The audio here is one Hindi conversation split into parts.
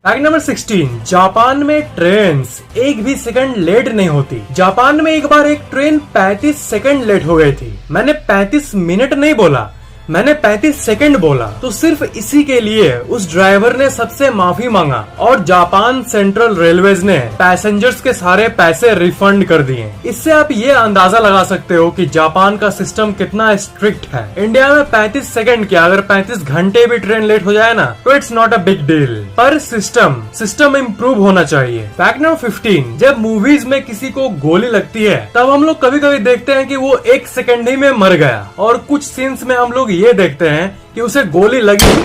फैक्ट नंबर 16, जापान में ट्रेन्स एक भी सेकंड लेट नहीं होती। जापान में एक बार एक ट्रेन 35 सेकंड लेट हो गई थी। मैंने 35 मिनट नहीं बोला, मैंने 35 सेकंड बोला। तो सिर्फ इसी के लिए उस ड्राइवर ने सबसे माफी मांगा और जापान सेंट्रल रेलवेज ने पैसेंजर्स के सारे पैसे रिफंड कर दिए। इससे आप ये अंदाजा लगा सकते हो कि जापान का सिस्टम कितना स्ट्रिक्ट है। इंडिया में 35 सेकंड क्या, अगर 35 घंटे भी ट्रेन लेट हो जाए ना तो it's not a big deal. पर सिस्टम इम्प्रूव होना चाहिए। फैक्ट नंबर 15, जब मूवीज में किसी को गोली लगती है तब हम लोग कभी कभी देखते हैं कि वो 1 सेकंड ही में मर गया, और कुछ सीन्स में हम लोग ये देखते हैं कि उसे गोली लगी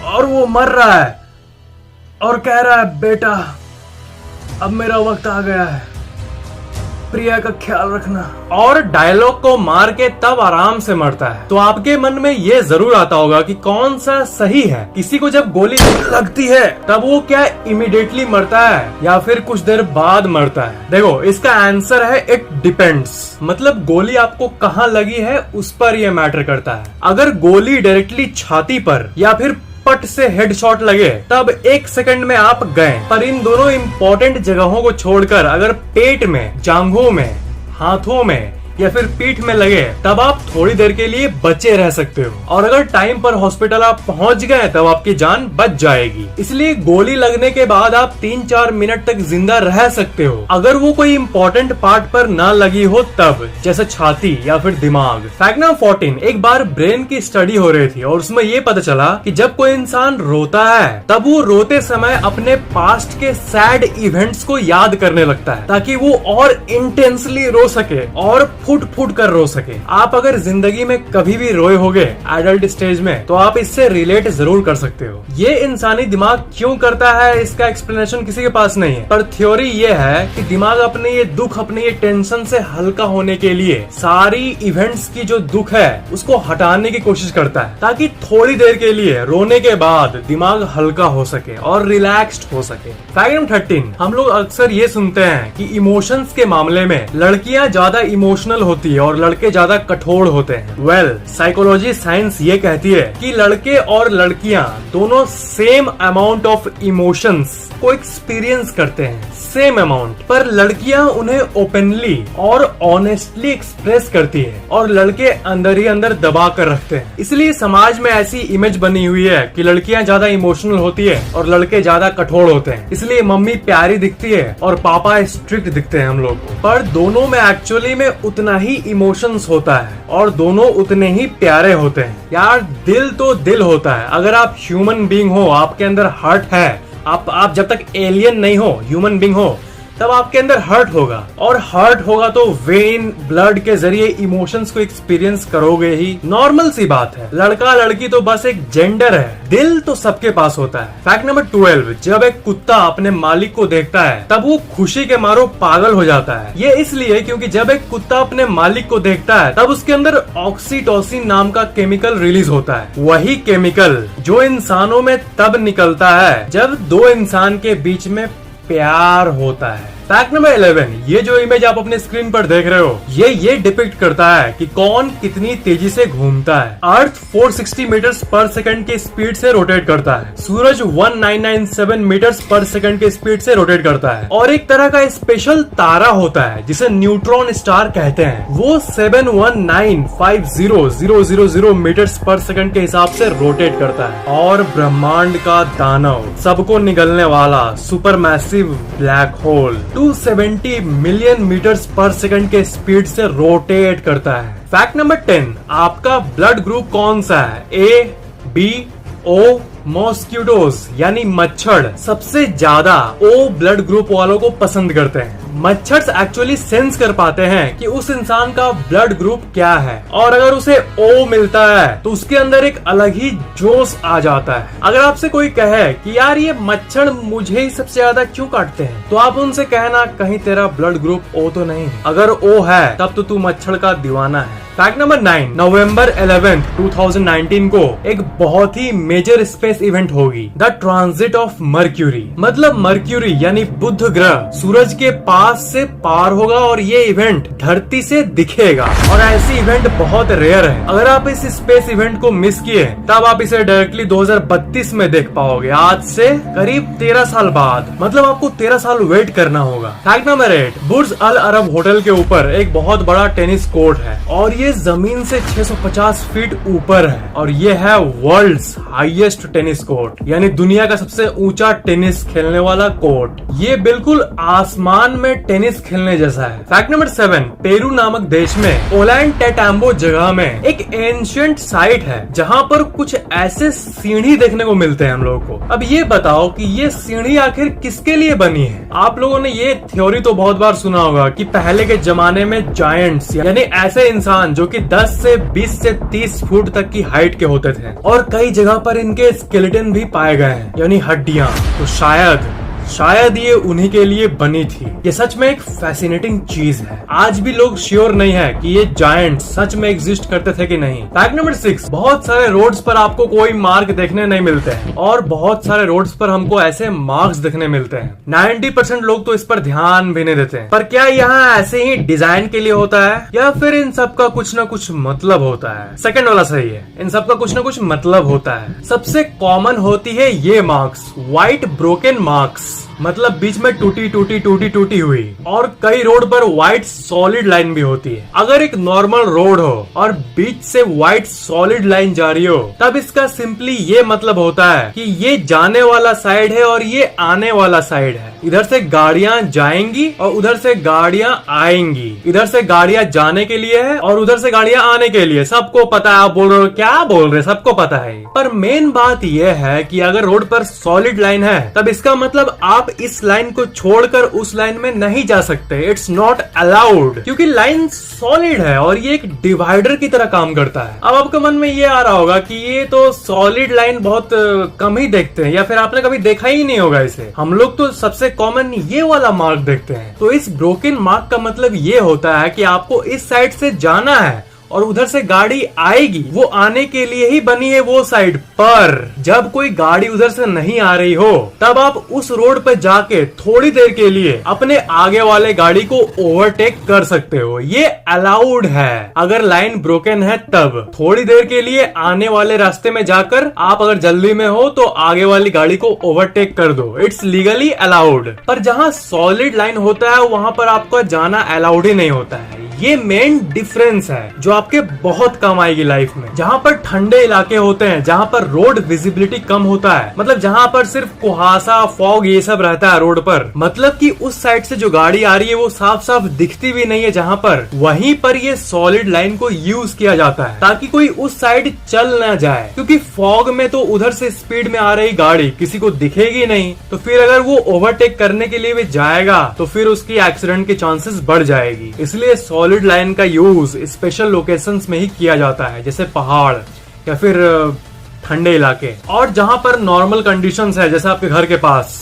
और वो मर रहा है और कह रहा है, बेटा अब मेरा वक्त आ गया है, प्रिया का ख्याल रखना, और डायलॉग को मार के तब आराम से मरता है। तो आपके मन में ये जरूर आता होगा कि कौन सा सही है। किसी को जब गोली लगती है तब वो क्या इमीडिएटली मरता है या फिर कुछ देर बाद मरता है? देखो, इसका आंसर है इट डिपेंड्स। मतलब गोली आपको कहाँ लगी है उस पर यह मैटर करता है। अगर गोली डायरेक्टली छाती पर या फिर पट से हेडशॉट लगे तब 1 सेकंड में आप गए। पर इन दोनों इम्पोर्टेंट जगहों को छोड़कर अगर पेट में, जांघों में, हाथों में या फिर पीठ में लगे तब आप थोड़ी देर के लिए बचे रह सकते हो, और अगर टाइम पर हॉस्पिटल आप पहुंच गए तब आपकी जान बच जाएगी। इसलिए गोली लगने के बाद आप 3-4 मिनट तक जिंदा रह सकते हो अगर वो कोई इम्पोर्टेंट पार्ट पर ना लगी हो तब, जैसे छाती या फिर दिमाग। फैक्ट नंबर 14, एक बार ब्रेन की स्टडी हो रही थी और उसमें ये पता चला कि जब कोई इंसान रोता है तब वो रोते समय अपने पास्ट के सैड इवेंट्स को याद करने लगता है ताकि वो और इंटेंसली रो सके और फुट फुट कर रो सके। आप अगर जिंदगी में कभी भी रोए होगे एडल्ट स्टेज में तो आप इससे रिलेट जरूर कर सकते हो। ये इंसानी दिमाग क्यों करता है इसका एक्सप्लेनेशन किसी के पास नहीं है, पर थ्योरी ये है कि दिमाग अपने ये दुख, अपने ये टेंशन से हल्का होने के लिए सारी इवेंट्स की जो दुख है उसको हटाने की कोशिश करता है ताकि थोड़ी देर के लिए रोने के बाद दिमाग हल्का हो सके और रिलैक्स्ड हो सके। फैक्ट नंबर 13, हम लोग अक्सर ये सुनते हैं कि इमोशंस के मामले में लड़कियां ज्यादा इमोशनल होती है और लड़के ज्यादा कठोर होते हैं। वेल, साइकोलॉजी साइंस ये कहती है कि लड़के और लड़कियां दोनों सेम अमाउंट ऑफ इमोशंस को एक्सपीरियंस करते हैं, सेम अमाउंट, पर लड़कियां उन्हें ओपनली और ऑनेस्टली एक्सप्रेस करती है और लड़के अंदर ही अंदर दबा कर रखते हैं। इसलिए समाज में ऐसी इमेज बनी हुई है कि लड़कियां ज्यादा इमोशनल होती है और लड़के ज्यादा कठोर होते हैं। इसलिए मम्मी प्यारी दिखती है और पापा स्ट्रिक्ट दिखते हैं हम लोग को, पर दोनों में एक्चुअली में उतना ही इमोशंस होता है और दोनों उतने ही प्यारे होते हैं। यार, दिल तो दिल होता है। अगर आप ह्यूमन बीइंग हो, आपके अंदर हार्ट है, आप जब तक एलियन नहीं हो, ह्यूमन बीइंग हो, तब आपके अंदर हर्ट होगा, और हर्ट होगा तो वेन ब्लड के जरिए इमोशंस को एक्सपीरियंस करोगे ही। नॉर्मल सी बात है। लड़का लड़की तो बस एक जेंडर है, दिल तो सबके पास होता है। फैक्ट नंबर 12, जब एक कुत्ता अपने मालिक को देखता है तब वो खुशी के मारो पागल हो जाता है। ये इसलिए क्योंकि जब एक कुत्ता अपने मालिक को देखता है तब उसके अंदर ऑक्सीटोसिन नाम का केमिकल रिलीज होता है। वही केमिकल जो इंसानों में तब निकलता है जब दो इंसान के बीच में प्यार होता है। फैक्ट नंबर 11, ये जो इमेज आप अपने स्क्रीन पर देख रहे हो ये डिपिक्ट करता है कि कौन कितनी तेजी से घूमता है। अर्थ 460 मीटर्स पर सेकंड के स्पीड से रोटेट करता है, सूरज 1997 मीटर्स पर सेकंड के स्पीड से रोटेट करता है, और एक तरह का स्पेशल तारा होता है जिसे न्यूट्रॉन स्टार कहते हैं, वो 71950,000 मीटर्स पर सेकंड के हिसाब से रोटेट करता है। और ब्रह्मांड का दानव, सबको निगलने वाला super massive black hole 270 million metres per second के स्पीड से रोटेट करता है। फैक्ट नंबर 10, आपका ब्लड ग्रुप कौन सा है? ए, बी, ओ? मॉस्किटोज यानी मच्छर सबसे ज्यादा ओ ब्लड ग्रुप वालों को पसंद करते हैं। मच्छर एक्चुअली सेंस कर पाते हैं कि उस इंसान का ब्लड ग्रुप क्या है, और अगर उसे ओ मिलता है तो उसके अंदर एक अलग ही जोश आ जाता है। अगर आपसे कोई कहे कि यार ये मच्छर मुझे ही सबसे ज्यादा क्यों काटते हैं, तो आप उनसे कहना कहीं तेरा ब्लड ग्रुप ओ तो नहीं। अगर ओ है तब तो तू मच्छर का दीवाना है। फैक्ट नंबर 9, नवंबर 11, 2019 को एक बहुत ही मेजर स्पेस इवेंट होगी, द ट्रांजिट ऑफ मर्क्यूरी। मतलब मर्क्यूरी यानी बुध ग्रह सूरज के पास से पार होगा और ये इवेंट धरती से दिखेगा। और ऐसी इवेंट बहुत रेयर है। अगर आप इस स्पेस इवेंट को मिस किए तब आप इसे डायरेक्टली 2032 में देख पाओगे, आज से करीब 13 साल बाद। मतलब आपको 13 साल वेट करना होगा। फैक्ट नंबर 8, बुर्ज अल अरब होटल के ऊपर एक बहुत बड़ा टेनिस कोर्ट है और ये जमीन से 650 फीट ऊपर है और ये है वर्ल्ड्स हाईएस्ट टेनिस कोर्ट, यानी दुनिया का सबसे ऊंचा टेनिस खेलने वाला कोर्ट। ये बिल्कुल आसमान में टेनिस खेलने जैसा है। फैक्ट नंबर 7, पेरू नामक देश में ओलैंड टेटाम्बो जगह में एक एंशिएंट साइट है जहाँ पर कुछ ऐसे सीढ़ी देखने को मिलते हैं हम लोगों को। अब ये बताओ कि ये सीढ़ी आखिर किसके लिए बनी है? आप लोगों ने ये थ्योरी तो बहुत बार सुना होगा कि पहले के जमाने में जायंट्स यानी ऐसे इंसान जो कि 10 से 20 से 30 फुट तक की हाइट के होते थे और कई जगह पर इनके स्केलेटन भी पाए गए हैं, यानी हड्डियां। तो शायद ये उन्हीं के लिए बनी थी। ये सच में एक फैसिनेटिंग चीज है। आज भी लोग श्योर नहीं है कि ये जायंट्स सच में एग्जिस्ट करते थे कि नहीं। फैक्ट नंबर 6, बहुत सारे रोड्स पर आपको कोई मार्क देखने नहीं मिलते हैं और बहुत सारे रोड्स पर हमको ऐसे मार्क्स देखने मिलते हैं। 90% लोग तो इस पर ध्यान भी नहीं देते हैं। पर क्या यहाँ ऐसे ही डिजाइन के लिए होता है या फिर इन सब का कुछ न कुछ मतलब होता है? सेकंड वाला सही है, इन सब का कुछ न कुछ मतलब होता है। सबसे कॉमन होती है ये मार्क्स, व्हाइट ब्रोकन मार्क्स, मतलब बीच में टूटी हुई। और कई रोड पर व्हाइट सॉलिड लाइन भी होती है। अगर एक नॉर्मल रोड हो और बीच से व्हाइट सॉलिड लाइन जा रही हो तब इसका सिंपली ये मतलब होता है कि ये जाने वाला साइड है और ये आने वाला साइड है। इधर से गाड़ियां जाएंगी और उधर से गाड़ियां आएंगी। इधर से गाड़ियां जाने के लिए है और उधर से गाड़ियां आने के लिए। सबको पता है, आप बोल रहे हो क्या बोल रहे, सबको पता है। पर मेन बात यह है कि अगर रोड पर सॉलिड लाइन है तब इसका मतलब आप इस लाइन को छोड़कर उस लाइन में नहीं जा सकते। इट्स नॉट अलाउड, क्योंकि लाइन सॉलिड है और ये एक डिवाइडर की तरह काम करता है। अब आपके मन में ये आ रहा होगा कि ये तो सॉलिड लाइन बहुत कम ही देखते हैं या फिर आपने कभी देखा ही नहीं होगा इसे। हम लोग तो सबसे कॉमन ये वाला मार्क देखते हैं। तो इस ब्रोकन मार्क का मतलब ये होता है कि आपको इस साइड से जाना है और उधर से गाड़ी आएगी, वो आने के लिए ही बनी है वो साइड। पर जब कोई गाड़ी उधर से नहीं आ रही हो तब आप उस रोड पर जाके थोड़ी देर के लिए अपने आगे वाले गाड़ी को ओवरटेक कर सकते हो। ये अलाउड है। अगर लाइन ब्रोकन है तब थोड़ी देर के लिए आने वाले रास्ते में जाकर आप अगर जल्दी में हो तो आगे वाली गाड़ी को ओवरटेक कर दो। It's legally allowed. पर जहाँ सॉलिड लाइन होता है वहाँ पर आपका जाना अलाउड ही नहीं होता है। ये मेन डिफरेंस है जो आपके बहुत कम आएगी लाइफ में। जहाँ पर ठंडे इलाके होते हैं, जहाँ पर रोड विजिबिलिटी कम होता है, मतलब जहाँ पर सिर्फ कुहासा, फॉग ये सब रहता है रोड पर, मतलब कि उस साइड से जो गाड़ी आ रही है वो साफ साफ दिखती भी नहीं है जहाँ पर, वहीं पर ये सॉलिड लाइन को यूज किया जाता है ताकि कोई उस साइड चल न जाए। क्योंकि फॉग में तो उधर से स्पीड में आ रही गाड़ी किसी को दिखेगी नहीं, तो फिर अगर वो ओवरटेक करने के लिए भी जाएगा तो फिर उसकी एक्सीडेंट की चांसेस बढ़ जाएगी। इसलिए सॉलिड लाइन का यूज स्पेशल लोकेशंस में ही किया जाता है, जैसे पहाड़ या फिर ठंडे इलाके। और जहां पर नॉर्मल कंडीशंस है, जैसे आपके घर के पास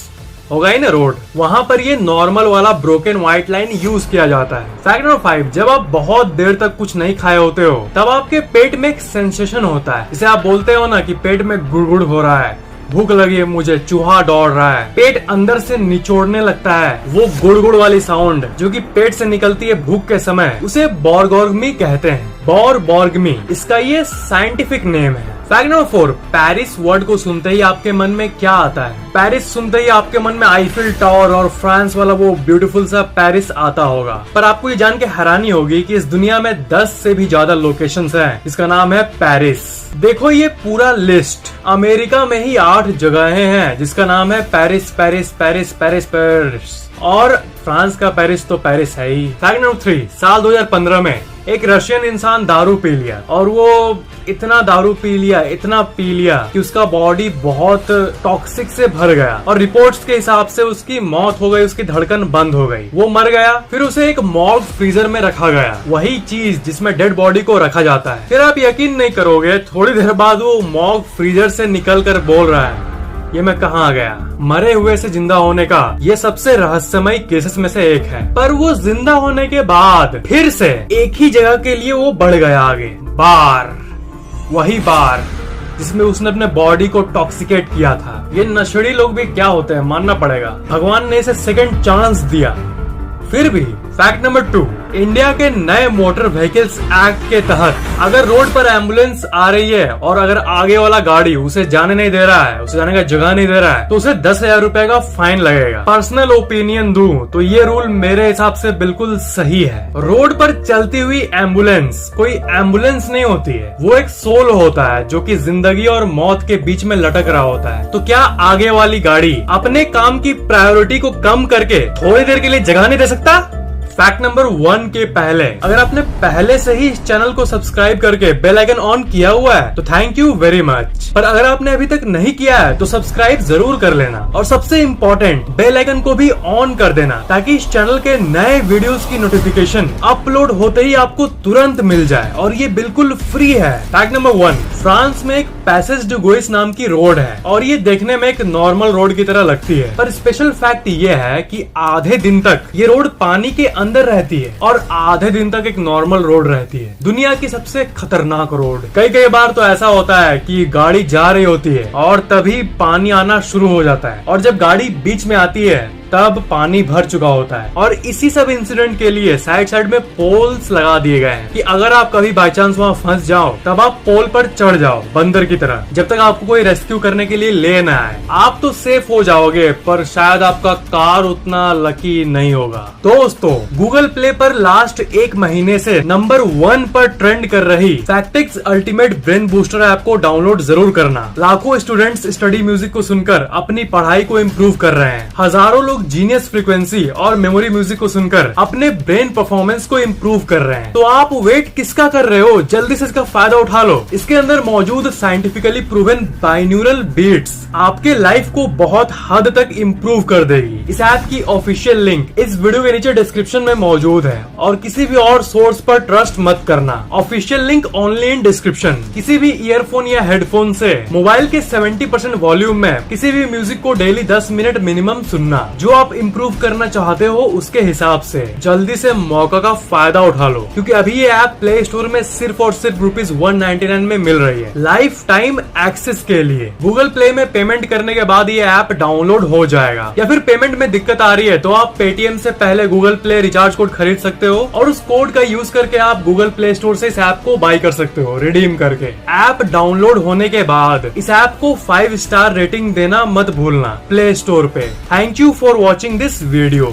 होगा ही ना रोड, वहां पर ये नॉर्मल वाला ब्रोकन व्हाइट लाइन यूज किया जाता है। फैक्ट नंबर 5, जब आप बहुत देर तक कुछ नहीं खाए होते हो तब आपके पेट में एक सेंसेशन होता है। जैसे आप बोलते हो ना कि पेट में गुड़गुड़ हो रहा है, भूख लगी है मुझे, चूहा दौड़ रहा है, पेट अंदर से निचोड़ने लगता है। वो गुड़गुड़ वाली साउंड जो कि पेट से निकलती है भूख के समय, उसे बॉर्गोर्गमी कहते हैं। बॉर्गोर्गमी इसका ये साइंटिफिक नेम है। फैक्ट नंबर 4, पेरिस वर्ड को सुनते ही आपके मन में क्या आता है? पेरिस सुनते ही आपके मन में आईफिल टावर और फ्रांस वाला वो ब्यूटीफुल सा पेरिस आता होगा। पर आपको ये जान के हैरानी होगी कि इस दुनिया में 10 से भी ज्यादा लोकेशंस हैं जिसका नाम है पेरिस। देखो ये पूरा लिस्ट, अमेरिका में ही 8 जगहें हैं जिसका नाम है Paris Paris Paris Paris Paris, और फ्रांस का पेरिस तो पेरिस है ही। फैक्ट नंबर 3, साल 2015 में एक रशियन इंसान दारू पी लिया और वो इतना दारू पी लिया कि उसका बॉडी बहुत टॉक्सिक से भर गया और रिपोर्ट्स के हिसाब से उसकी मौत हो गई, उसकी धड़कन बंद हो गई, वो मर गया। फिर उसे एक मॉर्ग फ्रीजर में रखा गया, वही चीज जिसमें डेड बॉडी को रखा जाता है। फिर आप यकीन नहीं करोगे, थोड़ी देर बाद वो मॉर्ग फ्रीजर से निकल कर बोल रहा है, ये मैं कहाँ गया। मरे हुए से जिंदा होने का ये सबसे रहस्यमय केसेस में से एक है। पर वो जिंदा होने के बाद फिर से एक ही जगह के लिए वो बढ़ गया आगे। बार, वही बार जिसमें उसने अपने बॉडी को टॉक्सिकेट किया था। ये नशेड़ी लोग भी क्या होते हैं मानना पड़ेगा। भगवान ने इसे सेकंड चांस दिया। फिर भी फैक्ट नंबर 2, इंडिया के नए मोटर व्हीकल्स एक्ट के तहत अगर रोड पर एम्बुलेंस आ रही है और अगर आगे वाला गाड़ी उसे जाने नहीं दे रहा है, उसे जाने का जगह नहीं दे रहा है, तो उसे 10,000 रुपए का फाइन लगेगा। पर्सनल ओपिनियन दूं तो ये रूल मेरे हिसाब से बिल्कुल सही है। रोड पर चलती हुई एम्बुलेंस कोई एम्बुलेंस नहीं होती है, वो एक सोल होता है जो कि जिंदगी और मौत के बीच में लटक रहा होता है। तो क्या आगे वाली गाड़ी अपने काम की प्रायोरिटी को कम करके थोड़ी देर के लिए जगह नहीं दे सकता? फैक्ट नंबर 1 के पहले अगर आपने पहले से ही इस चैनल को सब्सक्राइब करके बेल आइकन ऑन किया हुआ है तो थैंक यू वेरी मच। पर अगर आपने अभी तक नहीं किया है तो सब्सक्राइब जरूर कर लेना और सबसे इम्पोर्टेंट बेल आइकन को भी ऑन कर देना ताकि इस चैनल के नए वीडियोस की नोटिफिकेशन अपलोड होते ही आपको तुरंत मिल जाए और ये बिल्कुल फ्री है। फैक्ट नंबर 1, फ्रांस में एक पैसेज डू गोइस नाम की रोड है और ये देखने में एक नॉर्मल रोड की तरह लगती है, पर स्पेशल फैक्ट ये है कि आधे दिन तक ये रोड पानी के अंदर रहती है और आधे दिन तक एक नॉर्मल रोड रहती है। दुनिया की सबसे खतरनाक रोड। कई बार तो ऐसा होता है कि गाड़ी जा रही होती है और तभी पानी आना शुरू हो जाता है और जब गाड़ी बीच में आती है तब पानी भर चुका होता है। और इसी सब इंसिडेंट के लिए साइड में पोल्स लगा दिए गए हैं कि अगर आप कभी बाई चांस वहाँ फंस जाओ तब आप पोल पर चढ़ जाओ बंदर की तरह। जब तक आपको कोई रेस्क्यू करने के लिए ले ना आए आप तो सेफ हो जाओगे, पर शायद आपका कार उतना लकी नहीं होगा। दोस्तों, गूगल प्ले पर लास्ट 1 महीने से नंबर 1 पर ट्रेंड कर रही फैक्टिक्स अल्टीमेट ब्रेन बूस्टर ऐप को डाउनलोड जरूर करना। लाखों स्टूडेंट्स स्टडी म्यूजिक को सुनकर अपनी पढ़ाई को इम्प्रूव कर रहे हैं। हजारों लोग जीनियस फ्रीक्वेंसी और मेमोरी म्यूजिक को सुनकर अपने ब्रेन परफॉर्मेंस को इम्प्रूव कर रहे हैं। तो आप वेट किसका कर रहे हो? जल्दी से इसका फायदा उठा लो। इसके अंदर मौजूद साइंटिफिकली प्रूवन बाइन्यूरल बीट्स आपके लाइफ को बहुत हद तक इम्प्रूव कर देगी। इस ऐप की ऑफिशियल लिंक इस वीडियो के नीचे डिस्क्रिप्शन में मौजूद है और किसी भी और सोर्स पर ट्रस्ट मत करना। Official link only in description. किसी भी ईयरफोन या हेडफोन से मोबाइल के 70% वॉल्यूम में किसी भी म्यूजिक को डेली 10 मिनट मिनिमम सुनना। जो आप इम्प्रूव करना चाहते हो उसके हिसाब से जल्दी से मौका का फायदा उठा लो, क्योंकि अभी ये ऐप प्ले स्टोर में सिर्फ और सिर्फ ₹199 में मिल रही है लाइफ टाइम एक्सेस के लिए। गूगल प्ले में पेमेंट करने के बाद ये ऐप डाउनलोड हो जाएगा, या फिर पेमेंट में दिक्कत आ रही है तो आप पेटीएम से पहले गूगल प्ले रिचार्ज कोड खरीद सकते हो और उस कोड का यूज करके आप गूगल प्ले स्टोर से इस ऐप को बाय कर सकते हो रिडीम करके। ऐप डाउनलोड होने के बाद इस ऐप को 5 स्टार रेटिंग देना मत भूलना प्ले स्टोर पे। Thank you for watching this video.